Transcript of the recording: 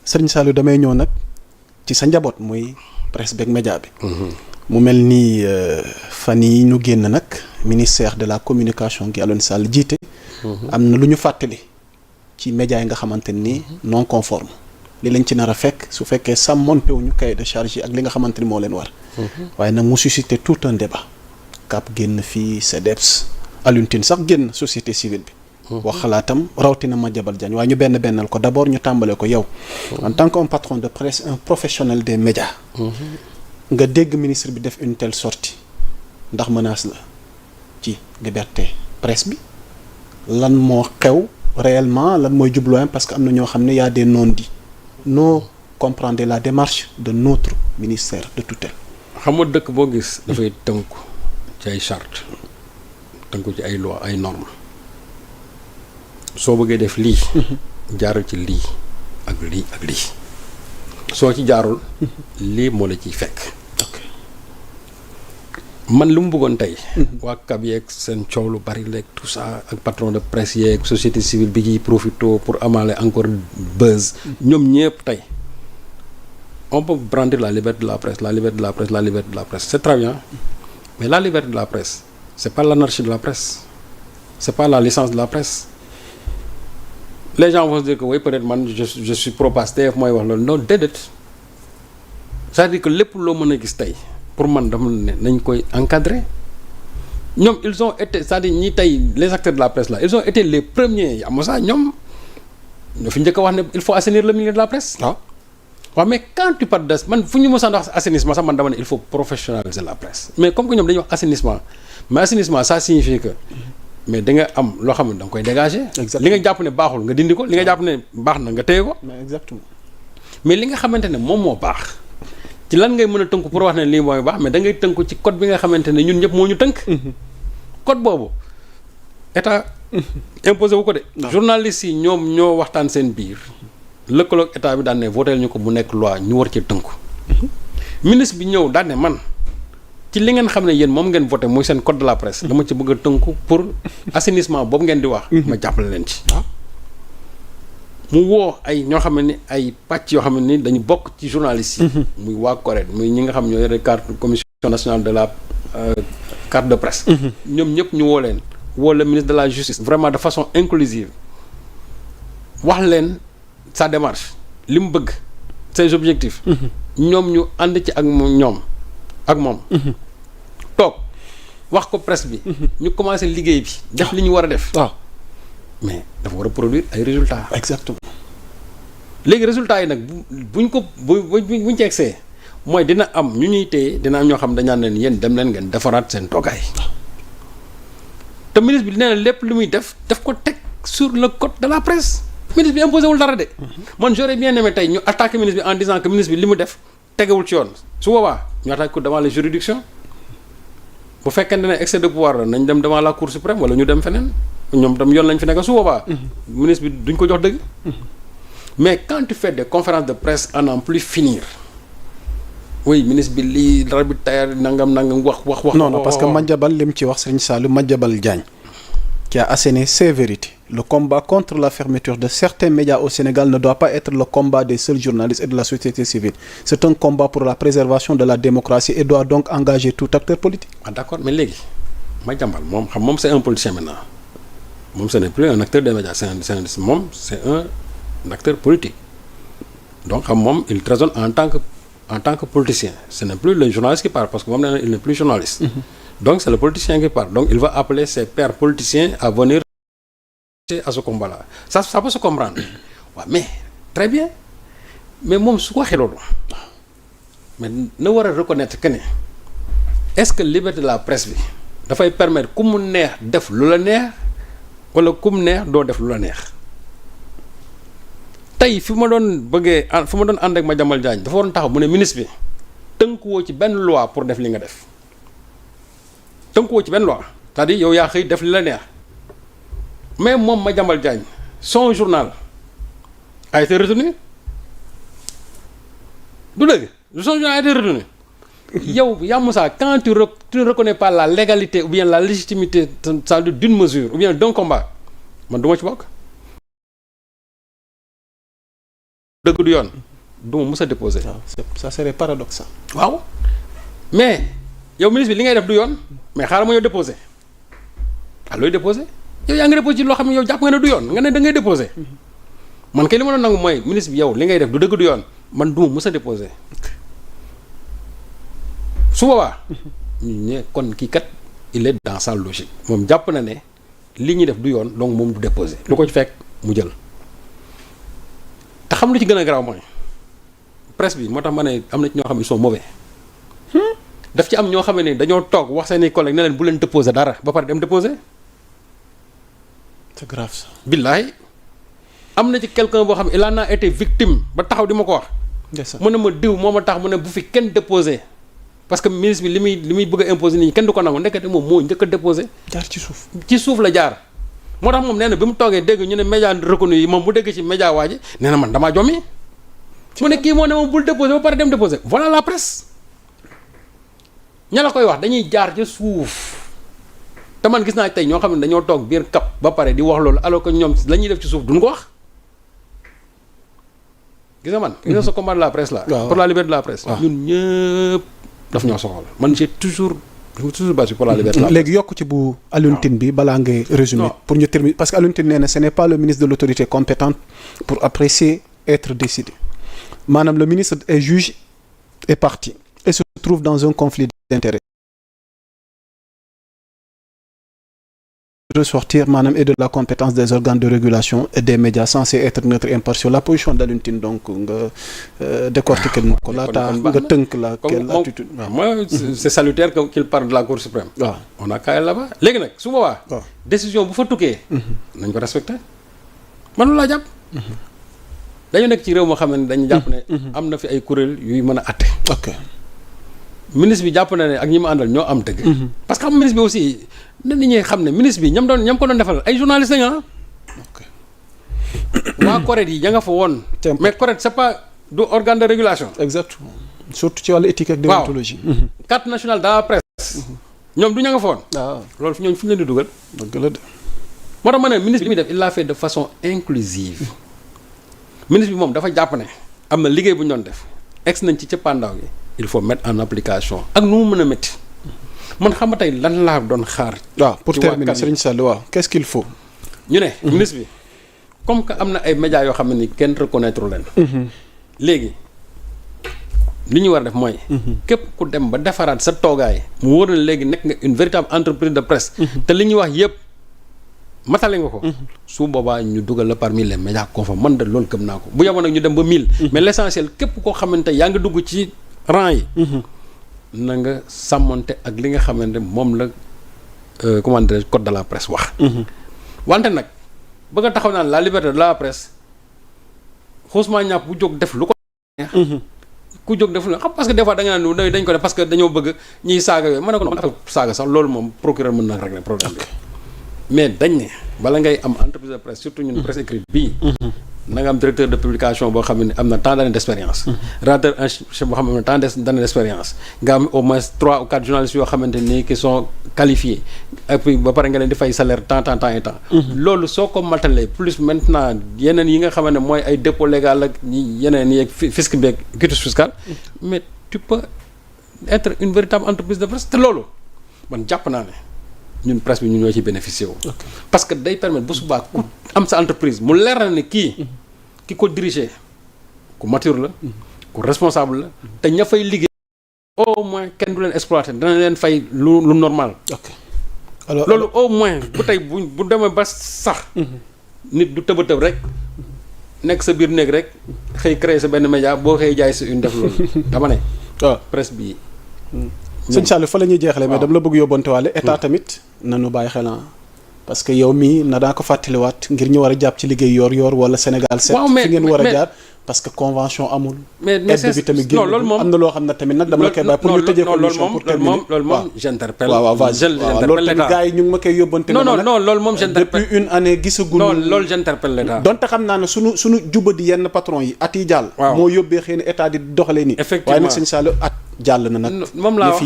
Serigne Saliou damay ñëw nag ci sa njaboot muy presse beeg média bi. mu mel ni fan yi ñu génn nag ministère de la communication gi Alioune Sall jiite. am na lu ñu fàttali ci média yi nga xamante ni non conforme li lañ ci nar a fekk su fekkee sàmmonte wuñu cahier de charge yi ak li nga xamante ni moo leen war. waaye nag mu suscité tout un débat. CAP génn fii CDEPS Alioune Tine sax génn société civile bi. wax xalaatam rawatina Madiambal Diagne waaye ñu bennal ko d'abord ñu tàmbalee ko yow. en tant qu'un patron de presse un professionnel des médias. nga dégg ministre bi def une telle sortie ndax menace la ci liberté presse bi lan moo xew réellement lan mooy jubluwaayam parce que am na ñoo xam ne y a des non-dits non comprendre la démarche de notre ministère de tutelle. xam nga dëkk boo gis dafay tënku ci ay charte tënku ci ay loi ay normes soo bëggee def lii jaaral ci lii ak lii ak lii soo ci jaarul lii moo la ciy fekk. man lu mu bëggoon tey. waa CAP yeeg seen coow lu bari leeg tout ça ak patron de presse yeeg société civile bi ciy profito pour amaale encore buzz. ñoom ñëpp tey on peut brandir la liberté de la presse la liberté de la presse la liberté de la presse c'est très bien mais la liberté de la presse c'est pas l'anarchie de la presse c'est pas la licence de la presse. les gens vont se dire que oui peut-être man je suis pro-Pastef mooy wax loolu non déedéet c'est-à-dire que lépp loo mën a gis tey pour man dama ne nañ koy encadrer ñoom ils ont été c'est-à-dire ñi tey les acteurs de la presse là ils ont été les premiers am ça ñoom ñoo fi njëkk a wax ne il faut assainir le milieu de la presse. waaw mais quand tu parles de man fu ñu mësaan wax assainissement sax man dama ne il faut professionnaliser la presse mais comme que ñoom dañuy wax assainissement mais assainissement ça signifie que. mais da nga am loo xam ne da nga koy dégager. li nga jàpp ne baaxul nga dindi ko li nga jàpp ne baax na nga téye ko. mais exactement. mais li nga xamante ne moom moo baax ci lan ngay mën a tënku pour wax ne lii mooy baax mais da ngay tënku ci code bi nga xamante ne ñun ñëpp moo ñu tënk. code boobu état imposé wu ko de. journalistes yi ñoom ñoo waxtaan seen biir lëkkaloog état bi daan ne voté ñu ko bu nekk loi ñu war ci tënku. ministre bi ñëw daan ne man. ci li ngeen xam ne yéen moom ngeen voté muy seen code de la presse dama ci bëgg a tënku pour assainissement boobu ngeen di wax ma jàppale leen ci mu woo ay ñoo xam ne ni ay pàcc yoo xam ne ni dañu bokk ci journalistes yi muy waa CORED muy ñi nga xam ñoo yore carte commission nationale de la carte de presse ñoom ñëpp ñu woo leen woo le ministre de la justice vraiment de façon inclusive wax leen sa démarche li mu bëgg ses objectifs ñoom ñu ànd ci ak ñoom ak moom toog wax ko presse bi ñu commencé liggéey bi def li ñu war a def mais dafa war a produire ay résultats. exactement léegi résultats yi nag buñ ko buñ ci egsee mooy dina am ñu ñuy téye dina am ñoo xam dañaan leen yéen dem leen ngeen defaraat seen toogaay te ministre bi nee na lépp lu muy def ko teg sur le code de la presse ministre bi imposé wul dara de man j'aurais bien aimé tey ñu attaquer ministre bi en disant que ministre bi li mu def tegewul ci yoon su boobaa ñu attaque ko devant les juridictions bu fekkente ne excès de pouvoir la nañ dem devant la cour suprême wala ñu dem feneen ñoom tam yoon lañ fi nekk su boobaa ministre bi duñ ko jox dëgg mais quand tu fais des conférences de presse à n'en plus finir oui ministre bi lii dara bi tayar nangam wax non parce que Madiambal li mu ci wax Serigne Saliou Madiambal Diagne qui a asséné ses vérités. Le combat contre la fermeture de certains médias au Sénégal ne doit pas être le combat des seuls journalistes et de la société civile. C'est un combat pour la préservation de la démocratie et doit donc engager tout acteur politique. Ah d'accord, mais léegi Madiambal moom c'est un politicien maintenant. Moom ce n'est plus un acteur des médias, c'est un acteur politique. Donc moom il raisonne en tant que politicien. Ce n'est plus le journaliste qui parle parce que moom nee na il n'est plus journaliste. Donc c'est le politicien qui parle. Donc il va appeler ses pairs politiciens à venir à ce combat-là. Ça peut se comprendre. Ouais, mais très bien. Mais moom su ko waxee loolu mais na war a reconnaître que ne est-ce que liberté de la presse bi dafay permettre ku mu neex def lu la neex wala ku mu neex doo def lu la neex tey fi ma doon ànd ak Madiambal Diagne dafa waroon taxaw mu ne ministre bi tënkuwoo ci benn loi pour def li nga def tënkuwoo ci benn loi c'est-à-dire yow yaa xëy def li la neex mais moom Madiambal Diagne son journal a été retenu du dëgg son journal a été retenu yow yaa Moussa quand tu ne reconnais pas la légalité ou bien la légitimité d'une mesure ou bien d'un combat man du ma ci bokk dëgg du yoon du ma mës a déposer. waaw ça serait paradoxal. waaw mais yow ministre bi li ngay def du yoon mais xaaral ma yow déposer looy déposer yow yaa ngi déposer ci loo xam ne yow jàpp nga ne du yoon nga ne da ngay déposer man kay li ma doon nangu mooy ministre bi yow li ngay def du dëgg du yoon man du ma mës a déposer su boobaa ñu ne kon kii kat il est dans sa logique moom jàpp na ne li ñuy def du yoon donc moom du déposer lu ko ci fekk mu jël te xam lu ci gën a garaaw mooy presse bi moo tax ma ne am na ci ñoo xam ne ils sont mauvais daf ci am ñoo xam ne dañoo toog wax seeni collègues ne leen bu leen déposer dara ba pare dem déposer. c'est grave ça. billaay am na ci quelqu'un boo xam ne il en a été victime ba taxaw di ma ko wax. mu ne ma diw moo ma tax mu ne bu fi kenn déposer parce que ministre bi li muy bëgg a imposer nit ñi kenn du ko nangu ndekete moom moo njëkk a déposer. jaar ci suuf. ci suuf la jaar moo tax moom nee na bi mu toogee dégg ñu ne média reconnu yi moom mu dégg ci média waa ji nee na man damaa jommi. mu ne kii moo ne moom bul déposer ba pare dem déposer voilà la presse ña la koy wax dañuy jaar ci suuf te man gis naa tey ñoo xam ne dañoo toog biir kap ba pare di wax loolu alors que ñoom la ñuy def ci suuf duñ ko wax gis nga man. gis nga ce combat de la presse là. pour la liberté de la presse. ñun ñëpp daf ñoo soxal man j'ai toujours battu pour la liberté de la presse. léegi yokk ci bu Alioune Tine bi balaa ngay résumer. pour ñu terminer parce que Alioune Tine nee na ce n'est pas le ministre de l'autorité compétente pour apprécier être décidé. maanaam le ministre est juge et partie et se trouve dans un conflit d'intérêts. Ressortir maanaam et de la compétence des organes de régulation et des médias censés être neutres et impartiaux. La position d'Alioune Tine donc nga décortiquer na ko laata nga tënk la quelle attitude. moi c'est salutaire qu'il parle de la Cour suprême. waaw on a qu'à là-bas léegi nag su boobaa. décision bu fa tukkee. nañ ko respecter man loolu laa jàpp. dañu nekk ci réew moo xam ne dañu jàpp ne am na fi ay kuréel yuy mën a atte. ok ministre bi jàpp na ne ak ñi ma àndal ñoo am dëgg. parce que xam ministre bi aussi na nit ñi xam ne ministre bi ñam ko doon defal ay journalistes lañu ok waa CORED yi ña nga fa woon. mais CORED c'est pas du organe de régulation. exactement surtout ci wàllu éthique ak déontologie. carte nationale de la presse. ñoom du ña nga fa woon. waaw loolu fi ñooñu fu ñu leen di dugal. dëgg la de. moo tax ma ne ministre bi muy def il l'a fait de façon inclusive. ministre bi moom dafa jàpp ne am na liggéey bu ñu doon def ex nañ ci cëppaandaw gi il faut mettre en application ak nu mu mën a métti man xam nga tey lan laa doon xaar. waaw pour terminer Serigne Sall waaw qu'est-ce qu'il faut. ñu ne ministre bi comme que am na ay médias yoo xam ne ni kenn reconnaître leen. léegi li ñu war a def mooy. képp ku dem ba defaraat sa toogaay. mu wóor na léegi nekk nga une véritable entreprise de presse. te li ñuy wax yépp matale nga ko. su boobaa ñu dugal la parmi les médias conformes man de loolu gëm naa ko bu yaboon nag ñu dem ba 1000. mais l'essentiel képp koo xamante yaa ngi dugg ci rang yi. na nga sàmmante ak li nga xamante moom la comment dirais-je code de la presse wax. wante nag ba nga taxaw naan la liberté de la presse xuusmaa ñàpp bu jóg def lu ko neex. ku jóg def lu xam parce que des fois da nga naan dañ ko def parce que dañoo bëgg ñiy saaga yooyu mën na ko noonu saaga sax loolu moom procureur mën na régler problème bi. mais dañ ne bala ngay am entreprise de presse surtout ñun presse écrite bii. na nga am directeur de publication boo xam ne am na tant d'années d'expérience. rédacteur en chef boo xam ne am na tant d'années d'expérience. nga am au moins 3 ou 4 journalistes yoo xamante ni qui sont qualifiés et puis ba pare nga leen di fay salaire temps et temps. loolu soo ko matalee plus maintenant yeneen yi nga xam ne mooy ay dépôt légal ak yeneen yi ak fisc beeg quitus fiscal. mais tu peux être une véritable entreprise de presse te loolu man jàpp naa ne. ñun presse bi ñun ñoo ci bénéficier wu. parce que day permettre bu subaa ku am sa entreprise mu leer na ne kii ki ko diriger ku mature la ku responsable la te ña fay liggéey au moins kenn du leen exploiter dana leen fay lu normal. alors loolu au moins bu tey bu demee ba sax. nit du tëb a tëb rek nekk sa biir néeg rek xëy créer sa benn média boo xëy jaay sa une def loolu dama ne. waaw presse bi. sëñ Sall fa la ñuy jeexalee mais dama la bëgg yóbbante waale état tamit nanu bàyyi xel parce que yow mii na daa ko fàttaliwaat ngir ñu war a jàpp ci liggéey yor wala Sénégal set fi ngeen war a jaar parce que convention amul aide bi tamit génn am na loo xam ne tamit nag dama la koy bàyyi pour ñu tëjee commission pour terminer loolu moom j'interpelle loolu tamit gars yi ñu ngi ma koy yóbbante non loolu moom j'interpelle depuis une année gisagul non loolu j'interpelle l'état donte xam naa ne suñu jubadi yenn patron yi at yi jàll moo yóbbee xëy na état di doxalee nii waaye nag sëñ Sall at jàll na nag moom laa wax